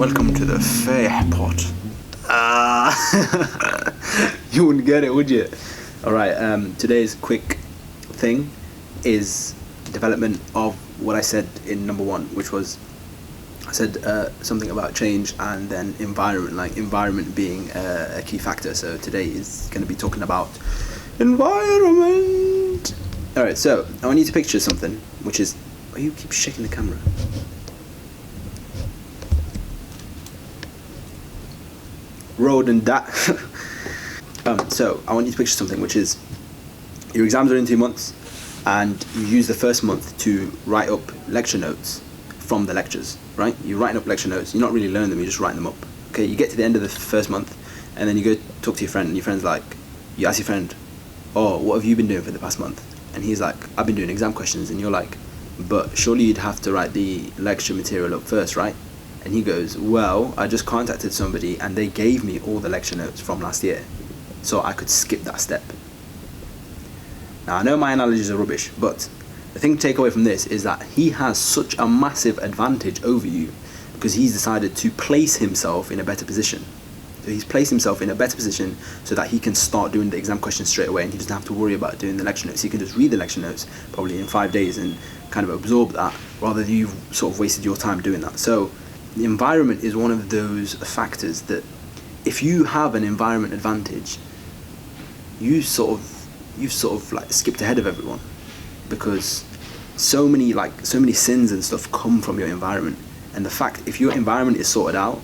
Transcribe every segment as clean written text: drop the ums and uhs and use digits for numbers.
Welcome to the Fair Pot. You wouldn't get it, would you? Alright, today's quick thing is development of what I said in number 1, which was I said something about change and then environment, like environment being a key factor. So today is going to be talking about environment. Alright, so I want you to picture something, which is... Why you keep shaking the camera? Road and that. So I want you to picture something, which is your exams are in 2 months and you use the first month to write up lecture notes from the lectures, right? You're writing up lecture notes. You're not really learning them, you're just writing them up. Okay, you get to the end of the first month and then you go talk to your friend and your friend's like, you ask your friend, oh, what have you been doing for the past month? And he's like, I've been doing exam questions. And you're like, but surely you'd have to write the lecture material up first, right? And he goes, well, I just contacted somebody and they gave me all the lecture notes from last year, so I could skip that step. Now, I know my analogies are rubbish, but the thing to take away from this is that he has such a massive advantage over you because he's decided to place himself in a better position. So he's placed himself in a better position so that he can start doing the exam questions straight away and he doesn't have to worry about doing the lecture notes. He can just read the lecture notes probably in 5 days and kind of absorb that, rather than you've sort of wasted your time doing that. So the environment is one of those factors that if you have an environment advantage, you've sort of like skipped ahead of everyone, because so many sins and stuff come from your environment. And the fact, if your environment is sorted out,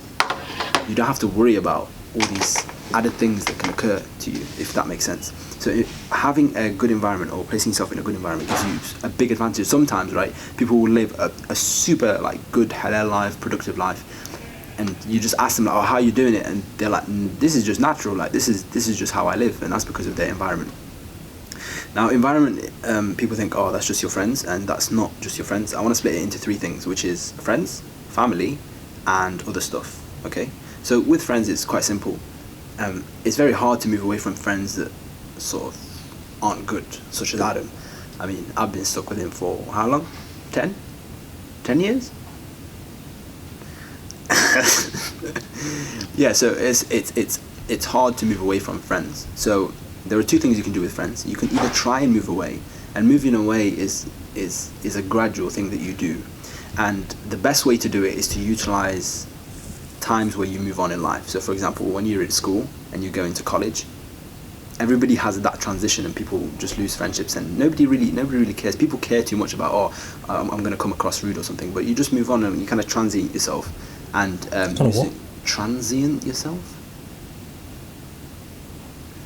you don't have to worry about all these added things that can occur to you, if that makes sense. So having a good environment or placing yourself in a good environment gives you a big advantage. Sometimes, right, people will live a super like good halal life, productive life, and you just ask them like, oh, how are you doing it? And they're like, this is just natural, like this is just how I live, and that's because of their environment. Now, environment, people think, oh, that's just your friends, and that's not just your friends. I want to split it into 3 things, which is friends, family, and other stuff, okay? So with friends, it's quite simple. It's very hard to move away from friends that sort of aren't good, such as Adam. I mean, I've been stuck with him for how long? 10 years? Yeah, so it's hard to move away from friends. So there are 2 things you can do with friends. You can either try and move away, and moving away is a gradual thing that you do. And the best way to do it is to utilize times where you move on in life. So for example, when you're at school and you go into college, everybody has that transition and people just lose friendships and nobody really cares. People care too much about, I'm going to come across rude or something, but you just move on and you kind of transient yourself. And transient yourself?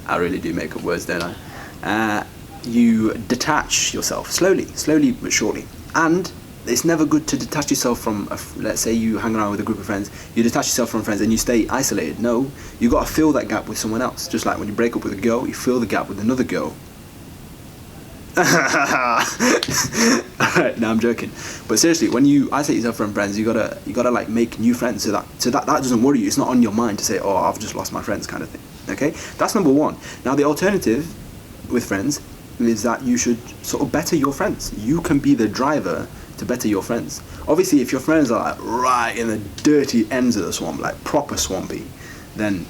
I really do make up words, don't I? You detach yourself slowly but surely. And it's never good to detach yourself from, let's say you hang around with a group of friends, you detach yourself from friends and you stay isolated. No, you got to fill that gap with someone else. Just like when you break up with a girl, you fill the gap with another girl. Alright, no, I'm joking. But seriously, when you isolate yourself from friends, you gotta like make new friends so that doesn't worry you. It's not on your mind to say, oh, I've just lost my friends kind of thing. Okay, that's number 1. Now the alternative with friends is that you should sort of better your friends. You can be the driver to better your friends. Obviously, if your friends are like right in the dirty ends of the swamp, like proper swampy, then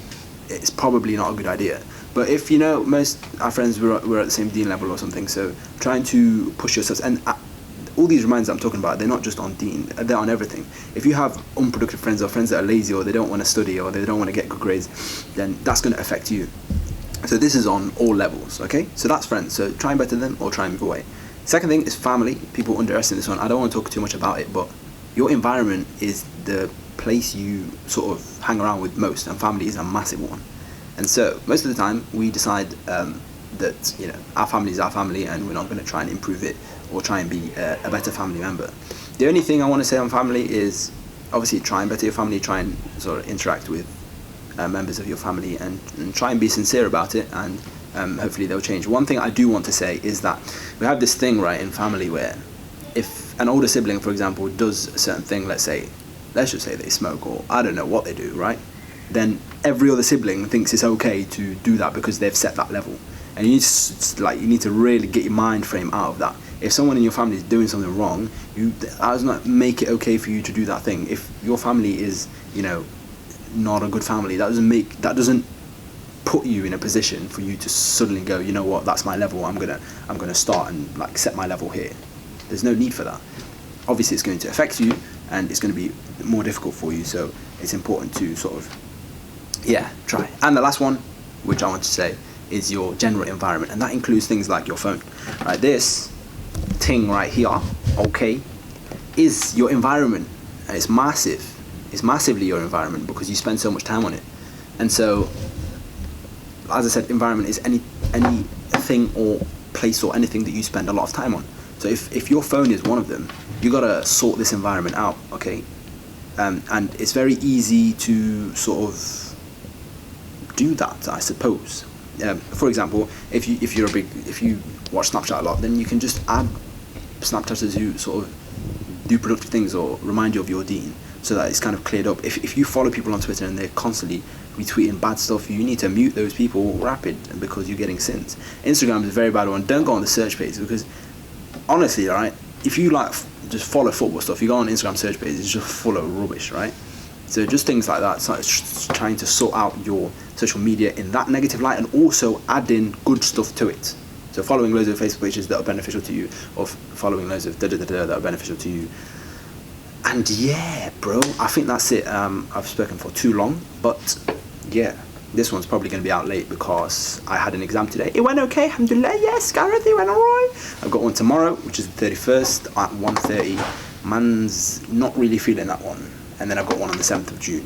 it's probably not a good idea. But if you know, most our friends were at the same Deen level or something, so trying to push yourselves, and all these reminds that I'm talking about, they're not just on Deen, they're on everything. If you have unproductive friends or friends that are lazy or they don't want to study or they don't want to get good grades, then that's going to affect you. So this is on all levels, okay? So that's friends, so try and better them or try and move away. Second thing is family. People underestimate this one. I don't want to talk too much about it, but your environment is the place you sort of hang around with most, and family is a massive one. And so most of the time we decide that, you know, our family is our family and we're not going to try and improve it or try and be a better family member. The only thing I want to say on family is obviously try and better your family, try and sort of interact with members of your family and try and be sincere about it, and hopefully they'll change. One thing I do want to say is that we have this thing, right, in family where if an older sibling, for example, does a certain thing, let's just say they smoke or I don't know what they do, right, then every other sibling thinks it's okay to do that because they've set that level. And you need to really get your mind frame out of that. if someone in your family is doing something wrong, that does not make it okay for you to do that thing. If your family is, not a good family, that doesn't put you in a position for you to suddenly go, you know what, that's my level, I'm gonna start and like set my level here. There's no need for that. Obviously it's going to affect you and it's going to be more difficult for you, so it's important to sort of try. And the last one, which I want to say, is your general environment, and that includes things like your phone. Right, this thing right here, okay, is your environment, and it's massive. It's massively your environment because you spend so much time on it. And so, as I said, environment is anything or place or anything that you spend a lot of time on. So if your phone is one of them, you gotta sort this environment out, okay? And it's very easy to sort of do that, I suppose. For example, if you watch Snapchat a lot, then you can just add Snapchatters who sort of do productive things or remind you of your deen, so that it's kind of cleared up. If you follow people on Twitter and they're constantly retweeting bad stuff, you need to mute those people rapid because you're getting sins. Instagram is a very bad one. Don't go on the search page because honestly, right, if you like just follow football stuff, you go on Instagram search page, it's just full of rubbish, right? So just things like that. So it's trying to sort out your social media in that negative light and also add in good stuff to it. So following loads of Facebook pages that are beneficial to you, or following loads of that are beneficial to you. And yeah, bro, I think that's it. I've spoken for too long, but yeah, this one's probably going to be out late because I had an exam today. It went okay, alhamdulillah, yes, Gareth, it went alright. I've got one tomorrow, which is the 31st at 1:30. Man's not really feeling that one. And then I've got one on the 7th of June.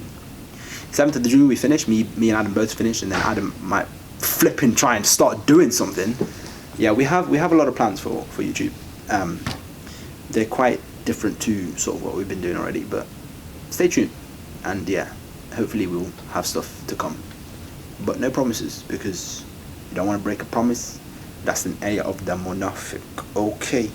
7th of June we finished, me and Adam both finished, and then Adam might flipping try and start doing something. Yeah, we have a lot of plans for YouTube. They're quite different to sort of what we've been doing already, but stay tuned. And yeah, hopefully we'll have stuff to come. But no promises, because you don't want to break a promise. That's an ayah of the munafiq. Okay.